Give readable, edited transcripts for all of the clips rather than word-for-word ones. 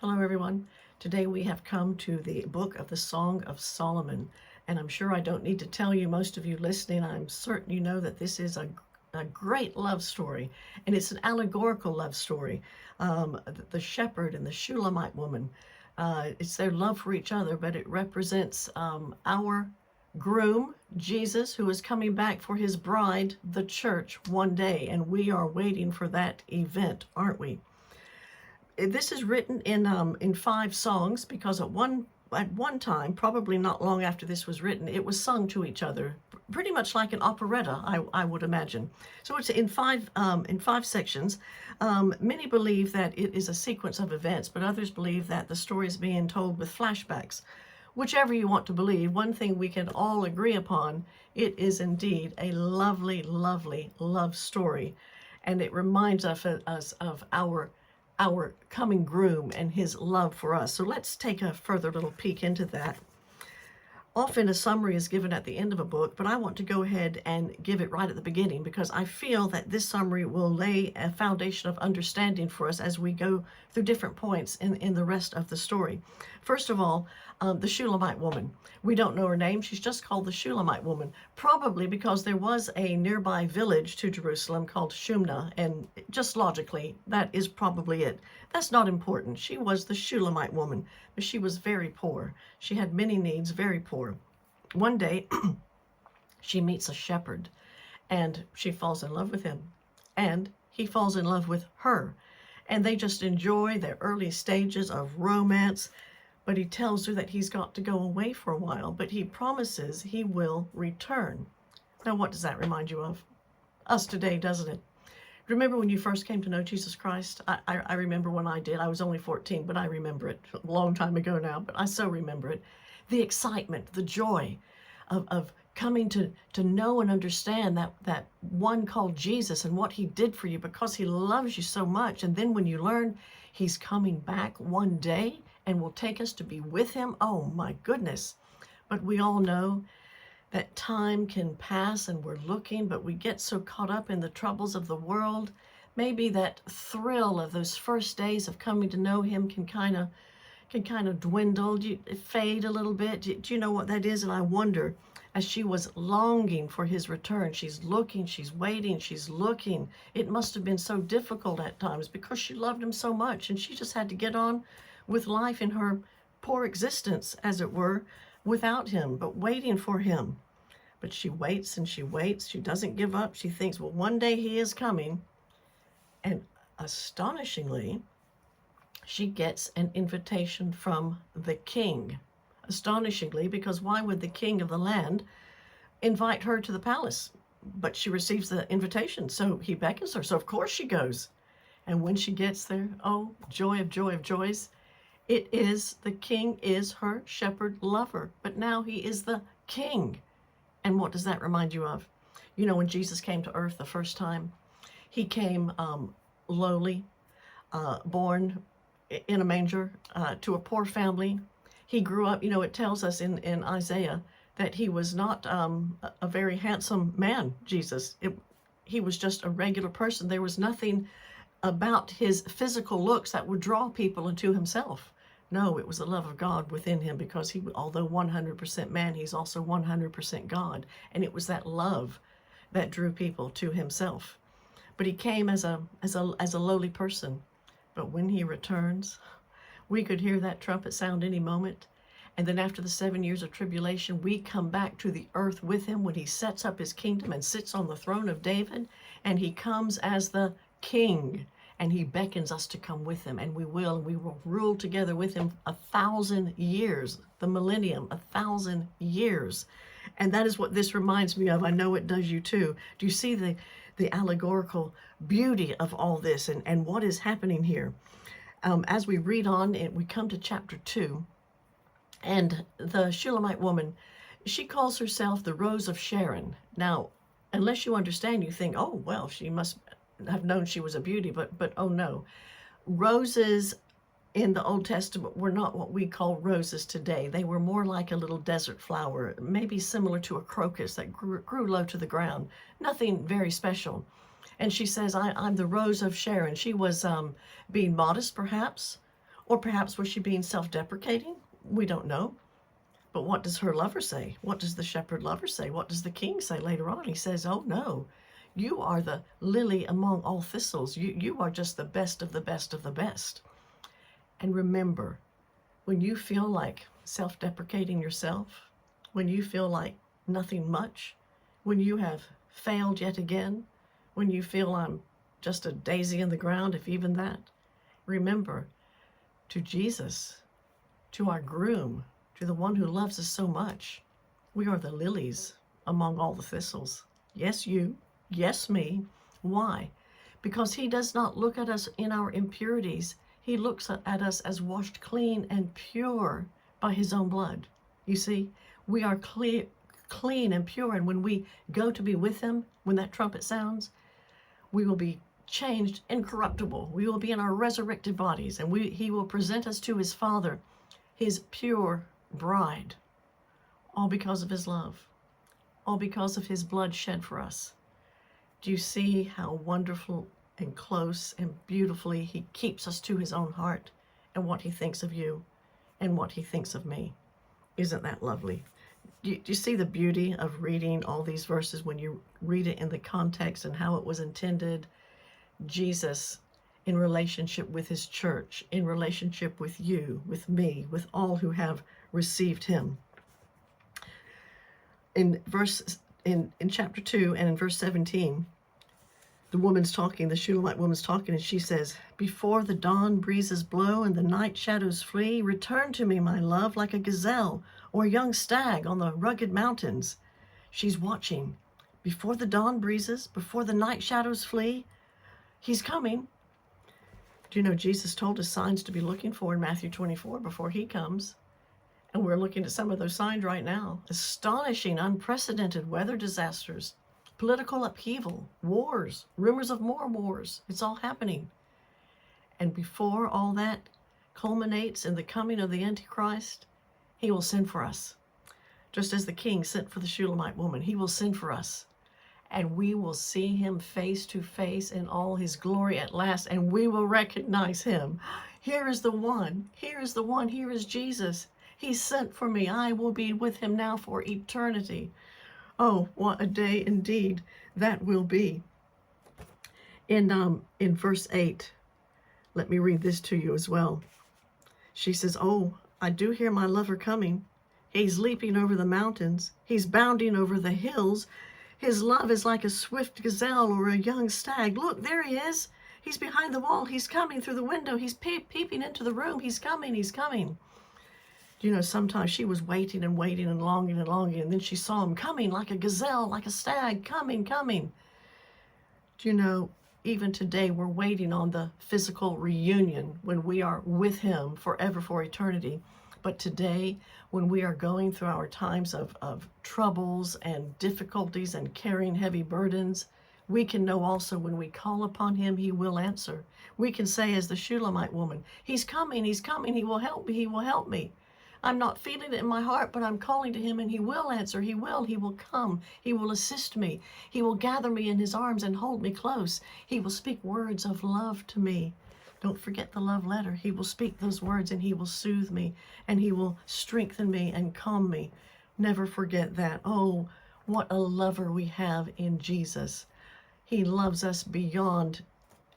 Hello, everyone. Today we have come to the book of the Song of Solomon, and I'm sure I don't need to tell you, most of you listening, I'm certain you know that this is a great love story, and it's an allegorical love story. The shepherd and the Shulamite woman, it's their love for each other, but it represents our groom, Jesus, who is coming back for his bride, the church, one day, and we are waiting for that event, aren't we? This is written in 5 songs because at one time, probably not long after this was written, it was sung to each other, pretty much like an operetta, I would imagine. So it's in five sections. Many believe that it is a sequence of events, but others believe that the story is being told with flashbacks. Whichever you want to believe, one thing we can all agree upon, it is indeed a lovely, lovely love story, and it reminds us of our coming groom and his love for us. So let's take a further little peek into that. Often a summary is given at the end of a book, but I want to go ahead and give it right at the beginning because I feel that this summary will lay a foundation of understanding for us as we go through different points in the rest of the story. First of all, the Shulamite woman. We don't know her name. She's just called the Shulamite woman, probably because there was a nearby village to Jerusalem called Shumna, and just logically, that is probably it. That's not important. She was the Shulamite woman, but she was very poor. She had many needs, very poor. One day, she meets a shepherd, and she falls in love with him, and he falls in love with her, and they just enjoy their early stages of romance. But he tells her that he's got to go away for a while, but he promises he will return. Now, what does that remind you of? Us today, doesn't it? Remember when you first came to know Jesus Christ? I remember when I did. I was only 14, but I remember it a long time ago now, but I so remember it. The excitement, the joy of coming to know and understand that one called Jesus and what he did for you because he loves you so much. And then when you learn he's coming back one day and will take us to be with him, oh my goodness. But we all know that time can pass and we're looking, but we get so caught up in the troubles of the world. Maybe that thrill of those first days of coming to know him can kind of dwindle, fade a little bit. Do you know what that is? And I wonder, as she was longing for his return, she's looking, she's waiting, she's looking. It must have been so difficult at times because she loved him so much, and she just had to get on with life in her poor existence, as it were, without him, but waiting for him. But she waits and she waits. She doesn't give up. She thinks, well, one day he is coming. And astonishingly, she gets an invitation from the king. Astonishingly, because why would the king of the land invite her to the palace? But she receives the invitation, so he beckons her. So of course she goes. And when she gets there, oh, joy of joys, it is the king is her shepherd lover, but now he is the king. And what does that remind you of? You know, when Jesus came to earth the first time, he came lowly, born in a manger to a poor family. He grew up, you know, it tells us in Isaiah that he was not a very handsome man, Jesus. He was just a regular person. There was nothing about his physical looks that would draw people into himself. No, it was the love of God within him, because he, although 100% man, he's also 100% God. And it was that love that drew people to himself. But he came as a lowly person. But when he returns, we could hear that trumpet sound any moment. And then after the 7 years of tribulation, we come back to the earth with him when he sets up his kingdom and sits on the throne of David. And he comes as the king. And he beckons us to come with him, and we will rule together with him 1,000 years, the millennium, 1,000 years. And that is what this reminds me of. I know it does you too. Do you see the allegorical beauty of all this and what is happening here? As we read on, we come to chapter 2, and the Shulamite woman, she calls herself the Rose of Sharon. Now, unless you understand, you think, oh, well, she must have known she was a beauty, but oh no. Roses in the Old Testament were not what we call roses today. They were more like a little desert flower, maybe similar to a crocus that grew low to the ground. Nothing very special. And she says, I'm the Rose of Sharon. She was being modest, perhaps, Or perhaps was she being self-deprecating? We don't know. But what does her lover say? What does the shepherd lover say? What does the king say later on? He says, oh no, you are the lily among all thistles. You are just the best of the best of the best. And remember, when you feel like self-deprecating yourself, when you feel like nothing much, when you have failed yet again, when you feel I'm just a daisy in the ground, if even that, remember, to Jesus, to our groom, to the one who loves us so much, we are the lilies among all the thistles. Yes, you. Yes, me. Why? Because he does not look at us in our impurities. He looks at us as washed clean and pure by his own blood. You see, we are clean and pure, and when we go to be with him, when that trumpet sounds, we will be changed incorruptible. We will be in our resurrected bodies, and he will present us to his Father, his pure bride, all because of his love, all because of his blood shed for us. Do you see how wonderful and close and beautifully he keeps us to his own heart, and what he thinks of you and what he thinks of me? Isn't that lovely? Do you see the beauty of reading all these verses when you read it in the context and how it was intended? Jesus in relationship with his church, in relationship with you, with me, with all who have received him. In chapter 2 and in verse 17, the Shulamite woman's talking, and she says, before the dawn breezes blow and the night shadows flee, return to me, my love, like a gazelle or a young stag on the rugged mountains. She's watching. Before the dawn breezes, before the night shadows flee, he's coming. Do you know Jesus told us signs to be looking for in Matthew 24 before he comes? And we're looking at some of those signs right now. Astonishing, unprecedented weather disasters, political upheaval, wars, rumors of more wars. It's all happening. And before all that culminates in the coming of the Antichrist, he will send for us. Just as the king sent for the Shulamite woman, he will send for us. And we will see him face to face in all his glory at last, and we will recognize him. Here is the one. Here is the one. Here is Jesus. He sent for me. I will be with him now for eternity. Oh, what a day indeed that will be. In verse 8, let me read this to you as well. She says, oh, I do hear my lover coming. He's leaping over the mountains. He's bounding over the hills. His love is like a swift gazelle or a young stag. Look, there he is. He's behind the wall. He's coming through the window. He's peeping into the room. He's coming. He's coming. You know, sometimes she was waiting and waiting and longing, and then she saw him coming like a gazelle, like a stag, coming. Do you know, even today we're waiting on the physical reunion when we are with him forever, for eternity. But today, when we are going through our times of troubles and difficulties and carrying heavy burdens, we can know also when we call upon him, he will answer. We can say as the Shulamite woman, he's coming, he will help me. I'm not feeling it in my heart, but I'm calling to him and he will answer. He will come. He will assist me. He will gather me in his arms and hold me close. He will speak words of love to me. Don't forget the love letter. He will speak those words and he will soothe me and he will strengthen me and calm me. Never forget that. Oh, what a lover we have in Jesus. He loves us beyond.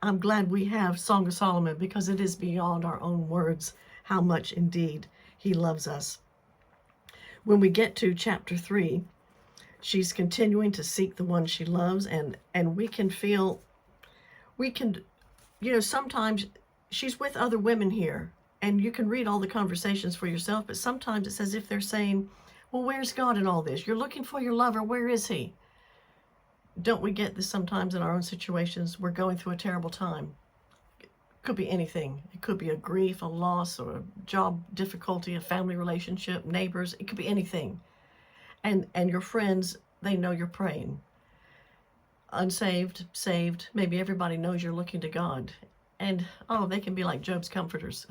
I'm glad we have Song of Solomon, because it is beyond our own words how much indeed he loves us. When we get to chapter 3, she's continuing to seek the one she loves, and we can, you know, sometimes she's with other women here, and you can read all the conversations for yourself, but sometimes it's as if they're saying, well, where's God in all this? You're looking for your lover. Where is he? Don't we get this sometimes in our own situations? We're going through a terrible time. Could be anything. It could be a grief, a loss, or a job difficulty, a family relationship, neighbors. It could be anything. And your friends, they know you're praying. Unsaved, saved, maybe everybody knows you're looking to God. And, oh, they can be like Job's comforters.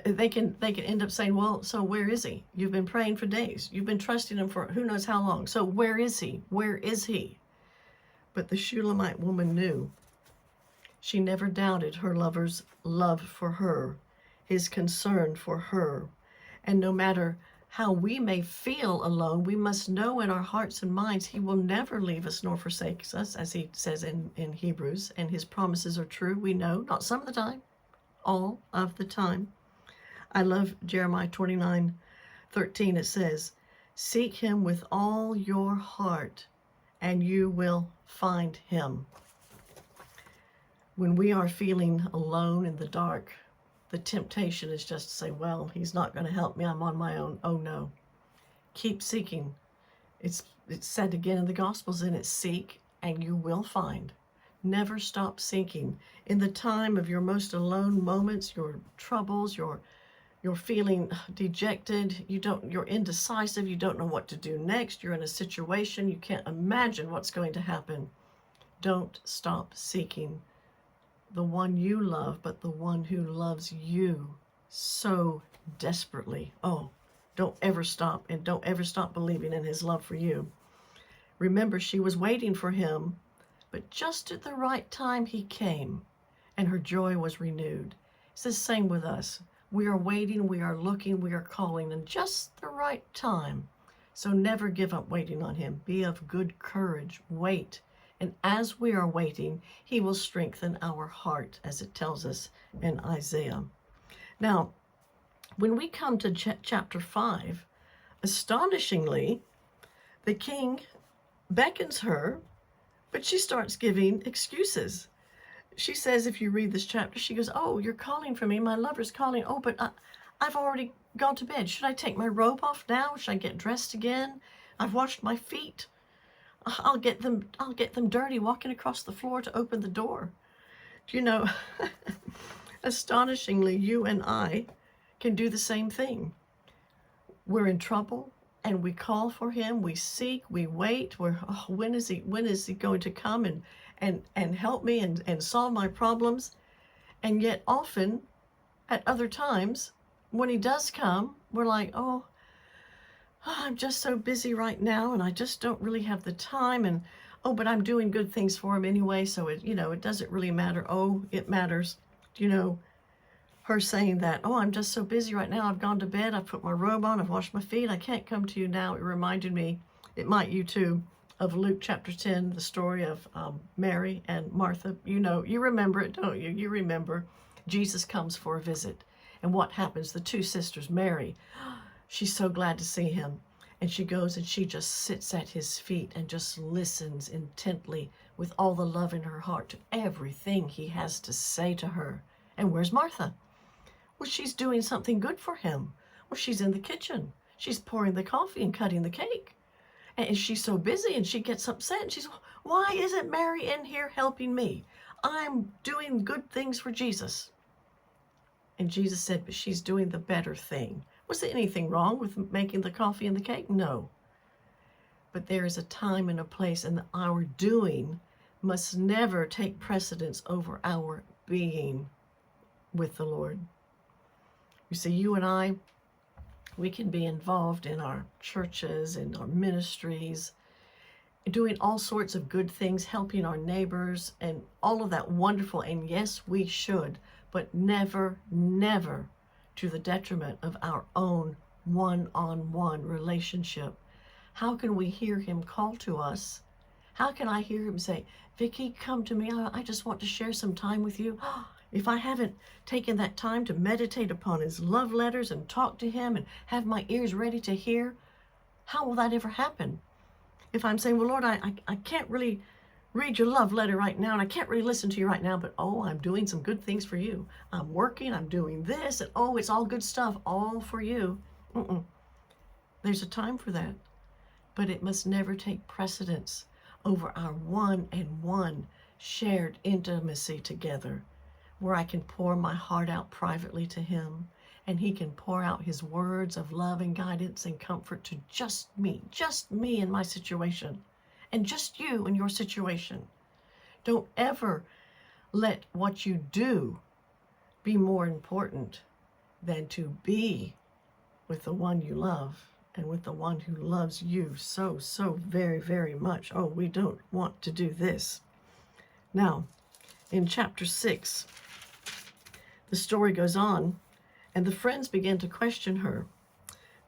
They can end up saying, well, so where is he? You've been praying for days. You've been trusting him for who knows how long. So where is he? Where is he? But the Shulamite woman knew. She never doubted her lover's love for her. his concern for her. And no matter how we may feel alone, we must know in our hearts and minds he will never leave us nor forsake us, as he says in Hebrews, and his promises are true. We know, not some of the time, all of the time. I love Jeremiah 29:13. It says, seek him with all your heart and you will find him. When we are feeling alone in the dark, the temptation is just to say, well, he's not going to help me. I'm on my own. Oh, no. Keep seeking. It's said again in the Gospels, and it's seek and you will find. Never stop seeking. In the time of your most alone moments, your troubles, you're feeling dejected, you're indecisive, you don't know what to do next, you're in a situation, you can't imagine what's going to happen. Don't stop seeking the one you love, but the one who loves you so desperately. Oh, don't ever stop, and don't ever stop believing in his love for you. Remember, she was waiting for him, but just at the right time he came, and her joy was renewed. It's the same with us. We are waiting, we are looking, we are calling, in just the right time. So never give up waiting on him. Be of good courage. Wait. And as we are waiting, he will strengthen our heart, as it tells us in Isaiah. Now, when we come to chapter 5, astonishingly, the king beckons her, but she starts giving excuses. She says, if you read this chapter, she goes, oh, you're calling for me. My lover's calling. Oh, but I've already gone to bed. Should I take my robe off now? Should I get dressed again? I've washed my feet. I'll get them dirty walking across the floor to open the door. You know, astonishingly, you and I can do the same thing. We're in trouble and we call for him. We seek, we wait. When is he going to come and help me and solve my problems? And yet often at other times when he does come, we're like, oh, I'm just so busy right now and I just don't really have the time, and oh, but I'm doing good things for him anyway, so it doesn't really matter. Oh, it matters. Her saying that, oh, I'm just so busy right now, I've gone to bed, I've put my robe on, I've washed my feet, I can't come to you now. It reminded me, it might you too, of Luke chapter 10, the story of Mary and Martha. You remember it, don't you? You remember Jesus comes for a visit, and what happens? The two sisters, Mary, she's so glad to see him, and she goes and she just sits at his feet and just listens intently with all the love in her heart to everything he has to say to her. And where's Martha? Well, she's doing something good for him. Well, she's in the kitchen. She's pouring the coffee and cutting the cake. And she's so busy, and she gets upset. And she's, why isn't Mary in here helping me? I'm doing good things for Jesus. And Jesus said, but she's doing the better thing. Was there anything wrong with making the coffee and the cake? No. But there is a time and a place, and our doing must never take precedence over our being with the Lord. You see, you and I, we can be involved in our churches and our ministries, doing all sorts of good things, helping our neighbors, and all of that wonderful. And yes, we should, but never, never to the detriment of our own one-on-one relationship. How can we hear him call to us? How can I hear him say, Vicki, come to me. I just want to share some time with you. If I haven't taken that time to meditate upon his love letters and talk to him and have my ears ready to hear, how will that ever happen? If I'm saying, well, Lord, I can't really read your love letter right now, and I can't really listen to you right now, but oh, I'm doing some good things for you. I'm working, I'm doing this, and oh, it's all good stuff, all for you. There's a time for that, but it must never take precedence over our one-on-one shared intimacy together, where I can pour my heart out privately to him, and he can pour out his words of love and guidance and comfort to just me in my situation, and just you in your situation. Don't ever let what you do be more important than to be with the one you love and with the one who loves you so, so very, very much. Oh, we don't want to do this. Now, in chapter 6, the story goes on, And the friends began to question her.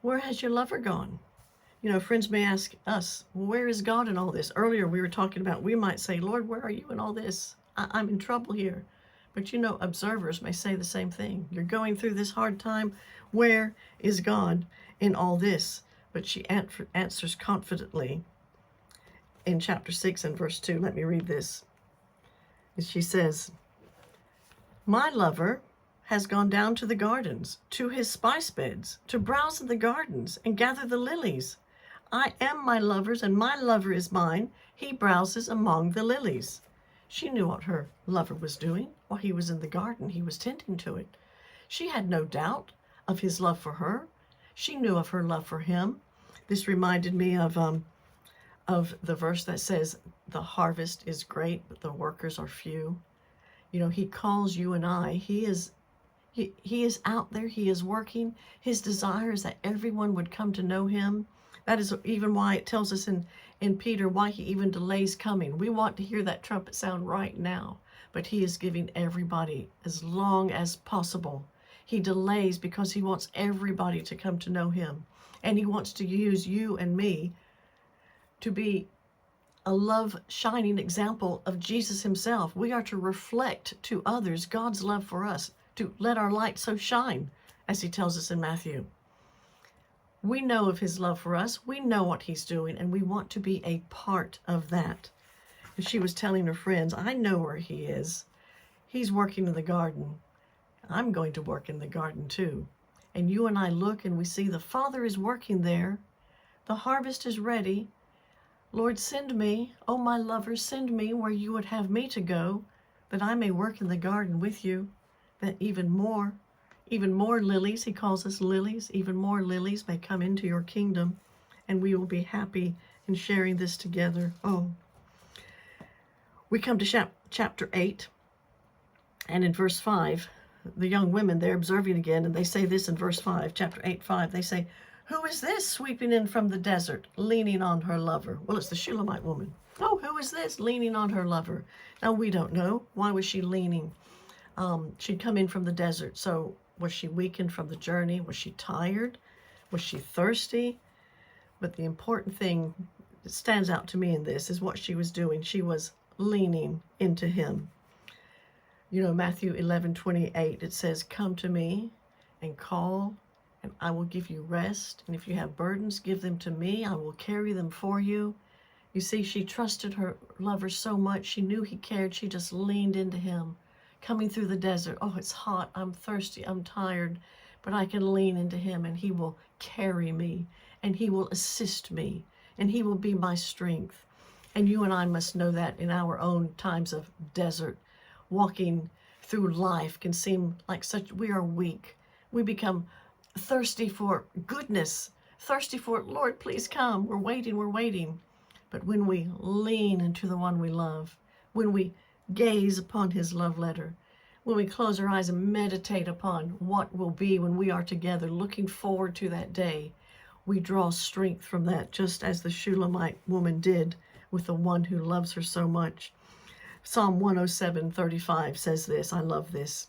Where has your lover gone? You know, friends may ask us, well, where is God in all this? Earlier we were talking about, we might say, Lord, where are you in all this? I'm in trouble here. But you know, observers may say the same thing. You're going through this hard time. Where is God in all this? But she answers confidently in chapter 6 and verse 2. Let me read this. She says, my lover has gone down to the gardens, to his spice beds, to browse in the gardens and gather the lilies. I am my lover's, and my lover is mine. He browses among the lilies. She knew what her lover was doing. While he was in the garden, he was tending to it. She had no doubt of his love for her. She knew of her love for him. This reminded me of the verse that says, the harvest is great, but the workers are few. You know, he calls you and I. He is out there. He is working. His desire is that everyone would come to know him. That is even why it tells us in Peter why he even delays coming. We want to hear that trumpet sound right now, but he is giving everybody as long as possible. He delays because he wants everybody to come to know him. And he wants to use you and me to be a love shining example of Jesus himself. We are to reflect to others God's love for us, to let our light so shine, as he tells us in Matthew. We know of his love for us. We know what he's doing, and we want to be a part of that. And she was telling her friends, I know where he is. He's working in the garden. I'm going to work in the garden too. And you and I look and we see the Father is working there. The harvest is ready. Lord, send me, oh my lover, send me where you would have me to go, that I may work in the garden with you, that even more lilies, he calls us lilies, even more lilies may come into your kingdom, and we will be happy in sharing this together. Oh, we come to chapter 8, and in verse 5, the young women, they're observing again, and they say this in verse 5, chapter 8:5, they say, who is this sweeping in from the desert, leaning on her lover? Well, it's the Shulamite woman. Oh, who is this leaning on her lover? Now, we don't know. Why was she leaning? She'd come in from the desert. So was she weakened from the journey? Was she tired? Was she thirsty? But the important thing that stands out to me in this is what she was doing. She was leaning into him. You know, Matthew 11:28, it says, come to me and call, and I will give you rest. And if you have burdens, give them to me. I will carry them for you. You see, she trusted her lover so much. She knew he cared. She just leaned into him. Coming through the desert, oh, it's hot. I'm thirsty. I'm tired. But I can lean into him, and he will carry me, and he will assist me, and he will be my strength. And you and I must know that in our own times of desert. Walking through life can seem like we are weak. We become thirsty for goodness, thirsty for, Lord, please come. We're waiting. But when we lean into the one we love, when we gaze upon his love letter, when we close our eyes and meditate upon what will be when we are together, looking forward to that day, we draw strength from that, just as the Shulamite woman did with the one who loves her so much. Psalm 107:35 says this, I love this.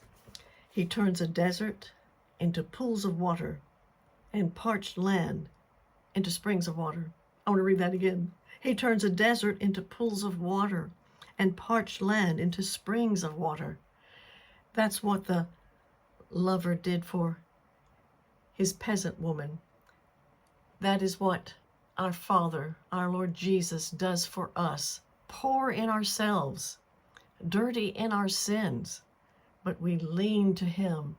He turns a desert into pools of water, and parched land into springs of water. I want to read that again. He turns a desert into pools of water, and parched land into springs of water. That's what the lover did for his peasant woman. That is what our Father, our Lord Jesus, does for us. Poor in ourselves, dirty in our sins, but we lean to him,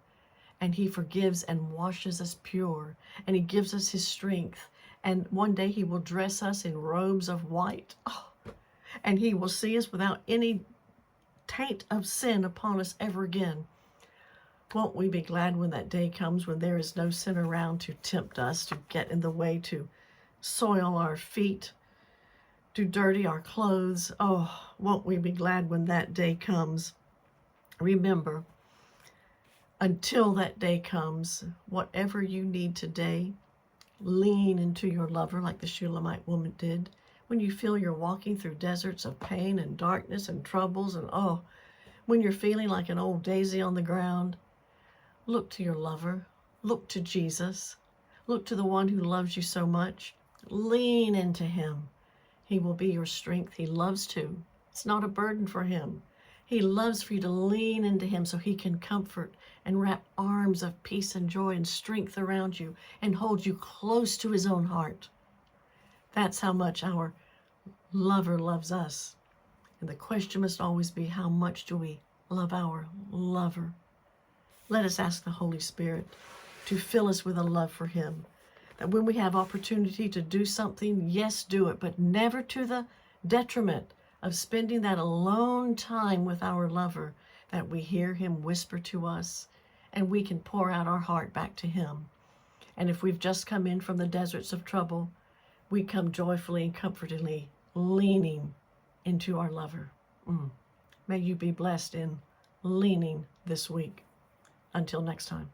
and he forgives and washes us pure, and he gives us his strength. And one day he will dress us in robes of white, and he will see us without any taint of sin upon us ever again. Won't we be glad when that day comes, when there is no sin around to tempt us, to get in the way, to soil our feet, to dirty our clothes? Oh, won't we be glad when that day comes? Remember, until that day comes, whatever you need today, lean into your lover like the Shulamite woman did. When you feel you're walking through deserts of pain and darkness and troubles, and when you're feeling like an old daisy on the ground, Look to your lover. Look to Jesus. Look to the one who loves you so much. Lean into him. He will be your strength. He loves to. It's not a burden for him. He loves for you to lean into him so he can comfort and wrap arms of peace and joy and strength around you and hold you close to his own heart. That's how much our lover loves us. And the question must always be, how much do we love our lover? Let us ask the Holy Spirit to fill us with a love for him. That when we have opportunity to do something, yes, do it, but never to the detriment of spending that alone time with our lover, that we hear him whisper to us and we can pour out our heart back to him. And if we've just come in from the deserts of trouble, we come joyfully and comfortingly leaning into our lover. May you be blessed in leaning this week. Until next time.